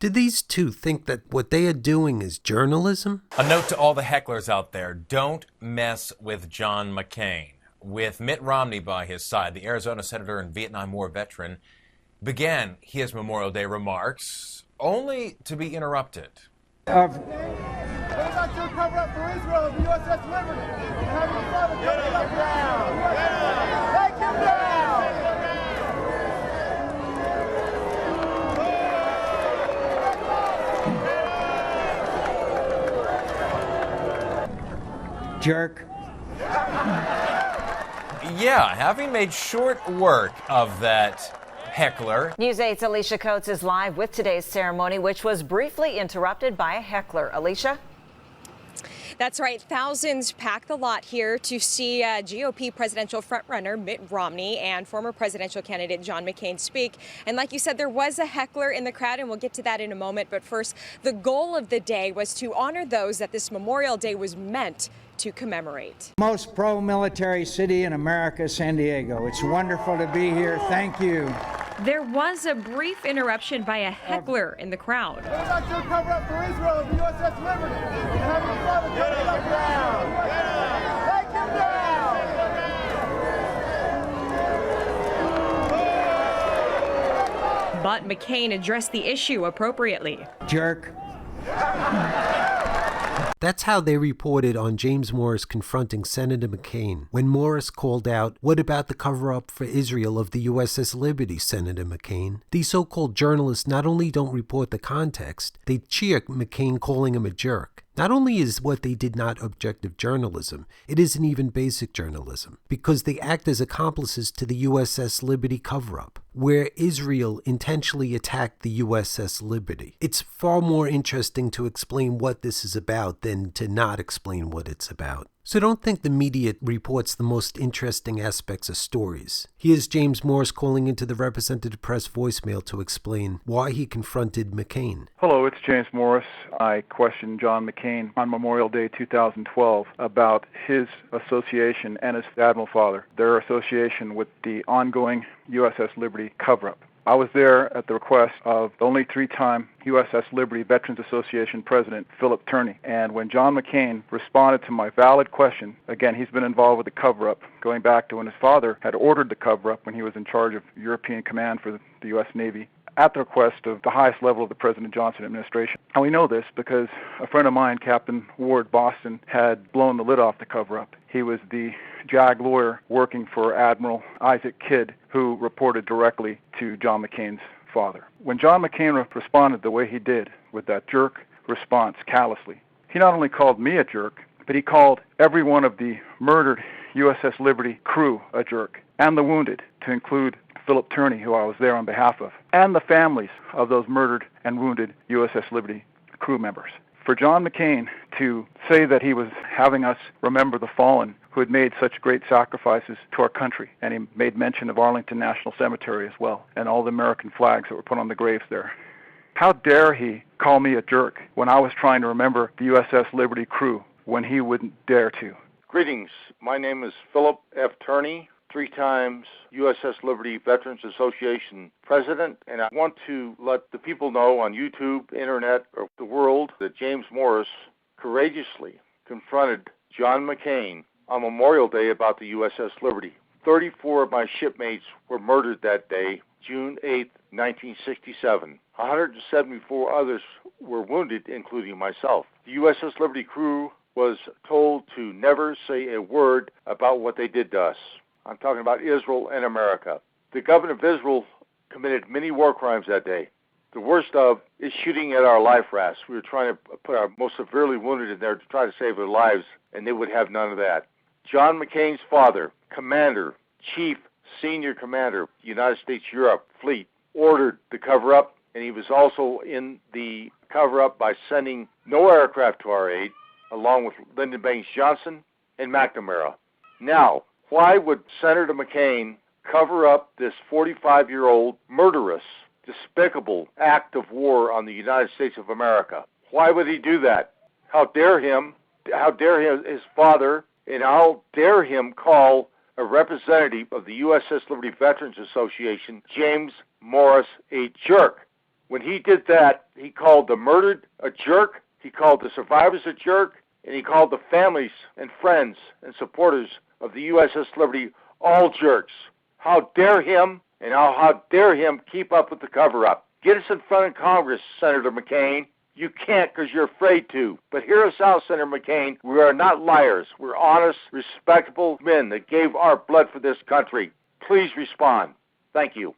Do these two think that what they are doing is journalism? A note to all the hecklers out there, don't mess with John McCain. With Mitt Romney by his side, the Arizona senator and Vietnam War veteran began his Memorial Day remarks only to be interrupted. What about your cover up for Israel of the USS Liberty? Having your father cover up down. Take him down. Jerk. Yeah, having made short work of that heckler. News 8's Alicia Coates is live with today's ceremony, which was briefly interrupted by a heckler. Alicia? That's right. Thousands packed the lot here to see GOP presidential frontrunner Mitt Romney and former presidential candidate John McCain speak. And like you said, there was a heckler in the crowd, and we'll get to that in a moment. But first, the goal of the day was to honor those that this Memorial Day was meant to commemorate. Most pro-military city in America, San Diego. It's wonderful to be here. Thank you. There was a brief interruption by a heckler in the crowd. What about your cover up for Israel of the USS Liberty? Having your father cover up down. Take him down. But McCain addressed the issue appropriately. Jerk. That's how they reported on James Morris confronting Senator McCain. When Morris called out, "What about the cover-up for Israel of the USS Liberty, Senator McCain?" These so-called journalists not only don't report the context, they cheer McCain calling him a jerk. Not only is what they did not objective journalism, it isn't even basic journalism, because they act as accomplices to the USS Liberty cover-up, where Israel intentionally attacked the USS Liberty. It's far more interesting to explain what this is about than to not explain what it's about. So don't think the media reports the most interesting aspects of stories. Here's James Morris calling into the Representative Press voicemail to explain why he confronted McCain. Hello, it's James Morris. I questioned John McCain on Memorial Day 2012 about his association and his Admiral father, their association with the ongoing USS Liberty cover-up. I was there at the request of the only three-time USS Liberty Veterans Association President, Philip Turney. And when John McCain responded to my valid question, again, he's been involved with the cover-up going back to when his father had ordered the cover-up when he was in charge of European Command for the U.S. Navy, at the request of the highest level of the President Johnson administration. And we know this because a friend of mine, Captain Ward Boston, had blown the lid off the cover-up. He was the JAG lawyer working for Admiral Isaac Kidd, who reported directly to John McCain's father. When John McCain responded the way he did, with that jerk response callously, he not only called me a jerk, but he called every one of the murdered USS Liberty crew a jerk, and the wounded, to include Philip Turney, who I was there on behalf of, and the families of those murdered and wounded USS Liberty crew members. For John McCain to say that he was having us remember the fallen who had made such great sacrifices to our country, and he made mention of Arlington National Cemetery as well, and all the American flags that were put on the graves there. How dare he call me a jerk when I was trying to remember the USS Liberty crew when he wouldn't dare to? Greetings. My name is Philip F. Turney, 3 times USS Liberty Veterans Association president, and I want to let the people know on YouTube, internet, or the world that James Morris courageously confronted John McCain on Memorial Day about the USS Liberty. 34 of my shipmates were murdered that day, June 8, 1967. 174 others were wounded, including myself. The USS Liberty crew was told to never say a word about what they did to us. I'm talking about Israel and America. The government of Israel committed many war crimes that day. The worst of is shooting at our life rafts. We were trying to put our most severely wounded in there to try to save their lives, and they would have none of that. John McCain's father, Commander, Chief, Senior Commander, United States Europe Fleet, ordered the cover-up, and he was also in the cover-up by sending no aircraft to our aid, along with Lyndon Baines Johnson and McNamara. Now, why would Senator McCain cover up this 45-year-old murderous, despicable act of war on the United States of America? Why would he do that? How dare him, his father, and how dare him call a representative of the USS Liberty Veterans Association, James Morris, a jerk, When he did that, he called the murdered a jerk, he called the survivors a jerk, and he called the families and friends and supporters of the USS Liberty all jerks. How dare him, and how dare him keep up with the cover-up. Get us in front of Congress, Senator McCain. You can't because you're afraid to. But hear us out, Senator McCain. We are not liars. We're honest, respectable men that gave our blood for this country. Please respond. Thank you.